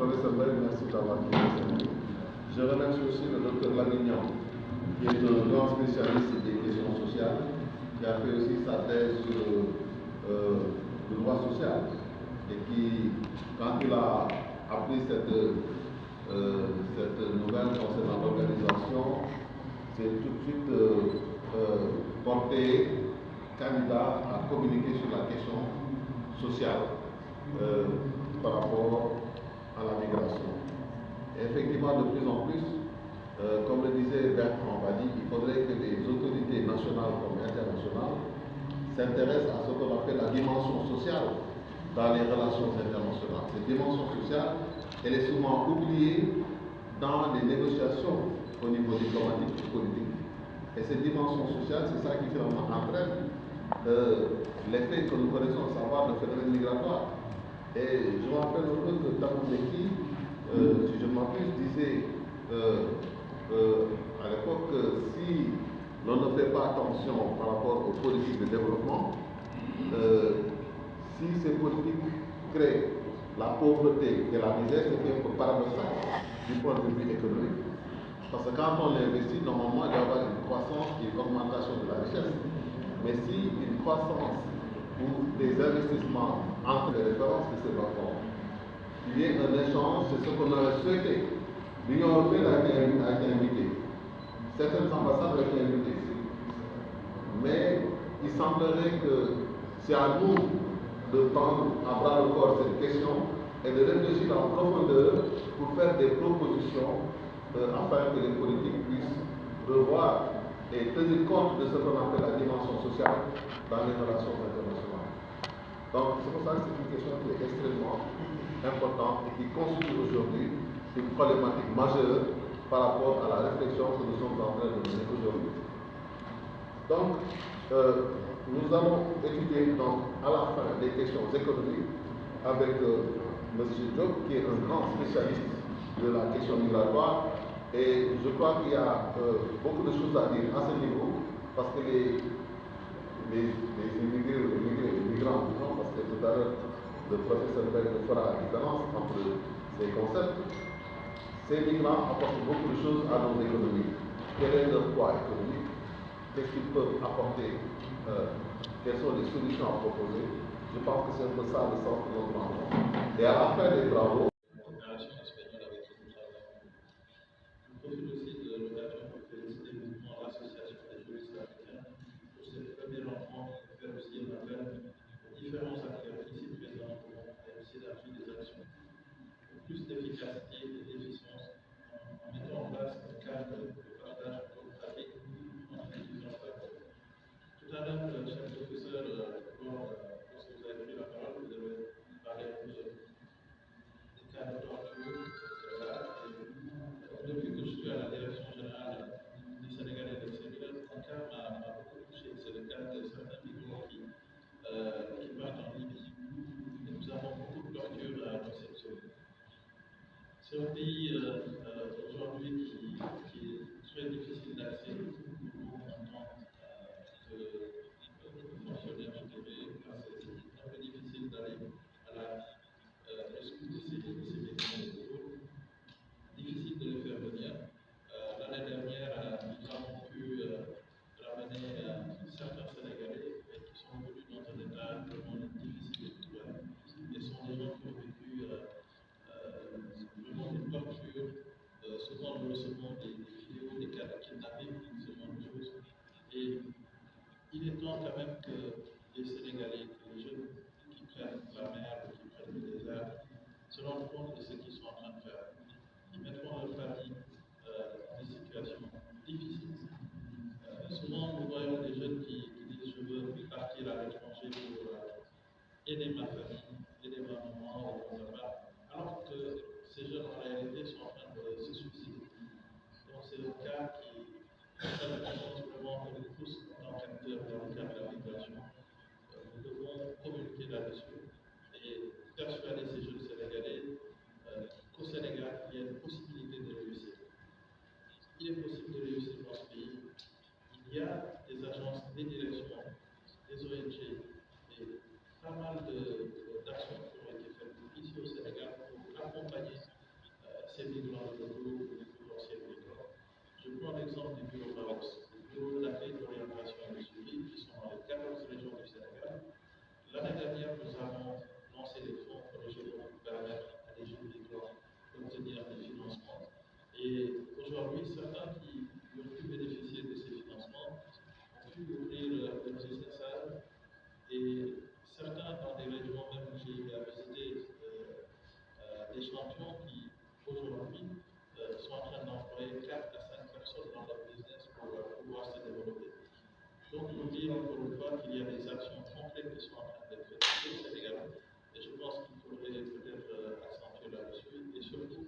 professeur Mbaye, merci d'avoir été. Je remercie aussi le docteur Lamignon, qui est un grand spécialiste des questions sociales, qui a fait aussi sa thèse sur le droit social, et qui, quand il a appris cette nouvelle concernant l'organisation, s'est tout de suite porté candidat à communiquer sur la question sociale par rapport à la migration. Et effectivement, de plus en plus, comme le disait Bertrand Badi, il faudrait que les autorités nationales comme internationales s'intéressent à ce qu'on appelle la dimension sociale dans les relations internationales. Cette dimension sociale, elle est souvent oubliée dans les négociations au niveau diplomatique et politique. Et cette dimension sociale, c'est ça qui finalement entraîne l'effet que nous connaissons, à savoir le phénomène migratoire. Et je me rappelle un peu que Thabo Mbeki, si je ne m'abuse, disait à l'époque que si l'on ne fait pas attention par rapport aux politiques de développement, si ces politiques créent la pauvreté et la misère, c'est un peu paradoxal du point de vue économique. Parce que quand on investit, normalement, il y a une croissance et une augmentation de la richesse. Mais si une croissance ou des investissements entre les références de ces rapports, il y ait un échange, c'est ce qu'on aurait souhaité. L'Union européenne a été invitée. Certaines ambassades ont été invitées. Mais il semblerait que c'est à nous de prendre à bras le corps cette question et de réfléchir en profondeur pour faire des propositions afin que les politiques puissent revoir et tenir compte de ce qu'on appelle la dimension sociale dans les relations internationales. Donc c'est pour ça que c'est une question qui est extrêmement importante et qui constitue aujourd'hui une problématique majeure par rapport à la réflexion que nous sommes en train de mener aujourd'hui. Donc, nous allons étudier donc, à la fin les questions économiques avec M. Diop, qui est un grand spécialiste de la question migratoire. Et je crois qu'il y a beaucoup de choses à dire à ce niveau, parce que les migrants, parce que tout à l'heure, le professeur Beck fera la différence entre ces concepts. Ces migrants apportent beaucoup de choses à nos économies. Quel est leur poids économique? Qu'est-ce qu'ils peuvent apporter? Quelles sont les solutions à proposer? Je pense que c'est un peu ça le sens de notre travail. Et à la fin des travaux, profite aussi de l'occasion pour féliciter le mouvement L'Association des juristes africains pour cette première rencontre et faire aussi un appel aux différents acteurs ici présents pour une synergie des actions pour plus d'efficacité et d'efficience en mettant en place un cadre de partage de bonnes pratiques entre les différents acteurs. Tout à l'heure, cher professeur, lorsque vous avez pris la parole, vous avez parlé un peu des cas de torture, etc. Depuis que je suis à la direction générale du Sénégal et de l'extérieur, un cas m'a beaucoup touché, c'est le cas de certains migrants qui partent en Libye. Et nous avons beaucoup de torture dans cette zone. C'est un pays aujourd'hui qui est très difficile d'accès pour en tant que fonctionnaire, je dirais, parce que c'est un peu difficile d'aller à la rescousse de ces migrants. Difficile de les faire venir. L'année dernière, nous avons pu ramener certains Sénégalais qui sont venus dans un état vraiment difficile et cruel. Et ce sont des gens qui ont vécu vraiment des tortures. Souvent, nous recevons des vidéos, des cas de kidnapping, ce genre de choses. Et il est temps quand même que les Sénégalais, que les jeunes qui prennent la mer, qui prennent le désert, se rendent compte de ce qu'ils sont en train de faire. Ils mettront leur famille dans des situations difficiles. Souvent, nous voyons des jeunes qui disent je veux partir à l'étranger pour aider ma famille, aider ma maman ou mon papa, alors que ces jeunes en réalité sont en train de se suicider. Donc c'est un cas qui montre vraiment que nous tous, en tant qu'acteurs dans le cadre de la migration, nous devons communiquer là-dessus et persuader ces jeunes Sénégalais qu'au Sénégal, il y a une possibilité de réussir. Il est possible de réussir dans ce pays. Il y a des agences, des directions, des ONG et pas mal d'actions qui ont été faites ici au Sénégal pour accompagner sont en train d'être faites au Sénégal. Et je pense qu'il faudrait peut-être accentuer là-dessus et surtout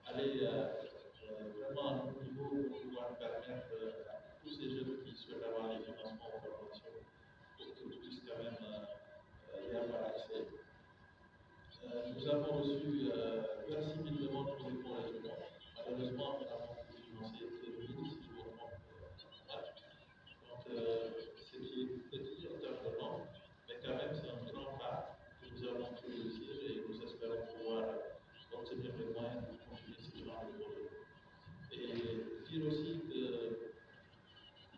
aller vraiment à un autre niveau pour pouvoir permettre à tous ces jeunes qui souhaitent avoir les financements aux formations pour qu'ils puissent quand même y avoir accès. Nous avons reçu 26 000 demandes pour les fonds régionaux. Malheureusement, nous n'avons pu financer que 1 000, si je me trompe pas. Donc, ce qui est petit en termes de nombre, mais quand même, c'est un grand pas que nous avons pu réussir et nous espérons pouvoir obtenir les moyens pour continuer ce genre de projet. Et dire aussi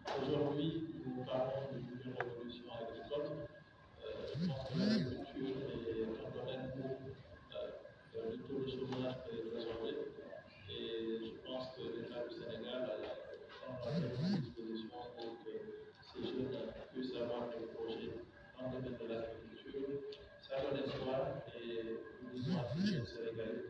qu'aujourd'hui, nous parlons d'une révolution agricole. Je pense que l'agriculture est un domaine où le taux de chômage est résolvé. Et je pense que l'État du Sénégal prendra des dispositions pour que ces jeunes puissent avoir des projets dans le domaine de l'agriculture. Ça donne espoir et nous disons à tous les Sénégalais